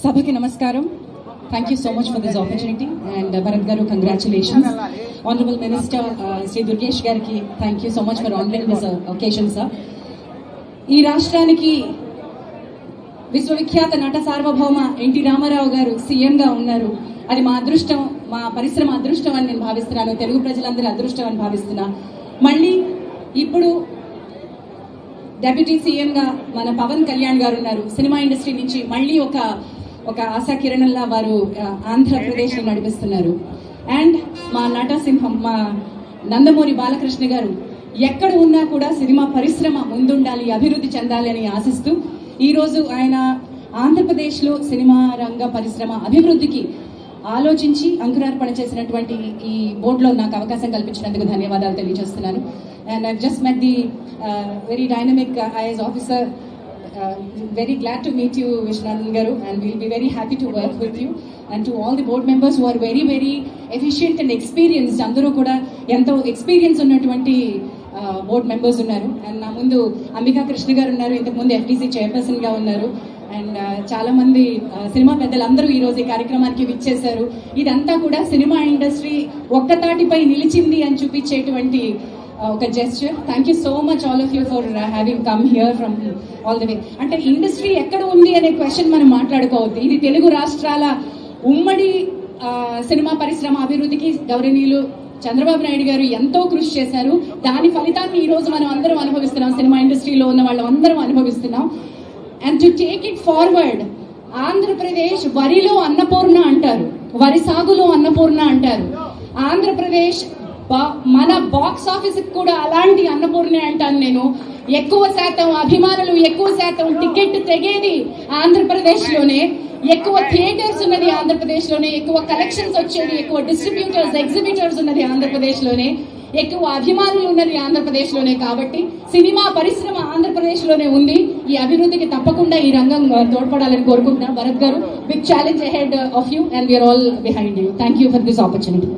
సభకి నమస్కారం. Thank you so much for this opportunity and Bharat Garu, congratulations. Honorable Minister Sri Durgesh Gariki, thank you so much for honoring this occasion, sir. ఈ రాష్ట్రానికి విశ్వవిఖ్యాత నట సార్వభౌమ NT Ramarao గారు CM గా ఉన్నారు. అది మా అదృష్టం, మా పరిశ్రమ అదృష్టం అని నేను భావిస్తున్నాను. తెలుగు ప్రజలందరూ అదృష్టం అని భావిస్తున్నా. మళ్ళీ ఇప్పుడు డెప్యూటీ సీఎం గా మన పవన్ కళ్యాణ్ గారు ఉన్నారు. సినిమా ఇండస్ట్రీ నుంచి మళ్ళీ ఒక ఆశా కిరణంలా వారు ఆంధ్రప్రదేశ్ ని నడిపిస్తున్నారు. అండ్ మా నటసింహం మా నందమూరి బాలకృష్ణ గారు ఎక్కడ ఉన్నా కూడా సినిమా పరిశ్రమ ముందుండాలి, అభివృద్ధి చెందాలి అని ఆశిస్తూ ఈరోజు ఆయన ఆంధ్రప్రదేశ్లో సినిమా రంగ పరిశ్రమ అభివృద్ధికి ఆలోచించి అంకురార్పణ చేసినటువంటి ఈ బోర్డులో నాకు అవకాశం కల్పించినందుకు ధన్యవాదాలు తెలియజేస్తున్నాను. And I just met the very dynamic IAS officer. Very glad to meet you, Vishnandan Garu, and we'll be very happy to work with you. And to all the board members who are very, very efficient and experienced, అందరూ కూడా ఎంతో experience ఉన్నటువంటి board members ఉన్నారు. And నా ముందు అంబికా కృష్ణ గారు ఉన్నారు, ఇంతకు ముందు ఎఫ్టీసీ చైర్పర్సన్ గా ఉన్నారు. అండ్ చాలా మంది సినిమా పెద్దలు అందరూ ఈ రోజు ఈ కార్యక్రమానికి విచ్చేశారు. ఇదంతా కూడా సినిమా ఇండస్ట్రీ ఒక్కతాటిపై నిలిచింది అని చూపించేటువంటి ఒక gesture. Thank you so much all of you for having come here from all the way. అంటే ఇండస్ట్రీ ఎక్కడ ఉంది అనే క్వశ్చన్ మనం మాట్లాడుకోవద్దు. ఇది తెలుగు రాష్ట్రాల ఉమ్మడి సినిమా పరిశ్రమ అభివృద్ధికి గౌరవనీయులు చంద్రబాబు నాయుడు గారు ఎంతో కృషి చేశారు. దాని ఫలితాన్ని ఈ రోజు మనం అందరం అనుభవిస్తున్నాం, సినిమా ఇండస్ట్రీలో ఉన్న వాళ్ళు అందరం అనుభవిస్తున్నాం. And to take it forward, Andhra Pradesh వరిలో అన్నపూర్ణ అంటారు, వరి సాగులో అన్నపూర్ణ అంటారు. ఆంధ్రప్రదేశ్ మన బాక్స్ ఆఫీస్ కూడా అలాంటి అన్నపూర్ణ అంటాను నేను. ఎక్కువ శాతం అభిమానులు, ఎక్కువ శాతం టికెట్ తెగేది ఆంధ్రప్రదేశ్ లోనే, ఎక్కువ థియేటర్స్ ఉన్నది ఆంధ్రప్రదేశ్ లోనే, ఎక్కువ కలెక్షన్స్ వచ్చేది, ఎక్కువ డిస్ట్రిబ్యూటర్స్ ఎగ్జిబిటర్స్ ఉన్నది ఆంధ్రప్రదేశ్ లోనే, ఎక్కువ అభిమానులు ఉన్నది ఆంధ్రప్రదేశ్ లోనే. కాబట్టి సినిమా పరిశ్రమ ఆంధ్రప్రదేశ్ లోనే ఉంది. ఈ అభివృద్ధికి తప్పకుండా ఈ రంగం తోడ్పడాలని కోరుకుంటున్నాను. Bharat garu, big challenge ahead of you and we are all behind you. Thank you for this opportunity.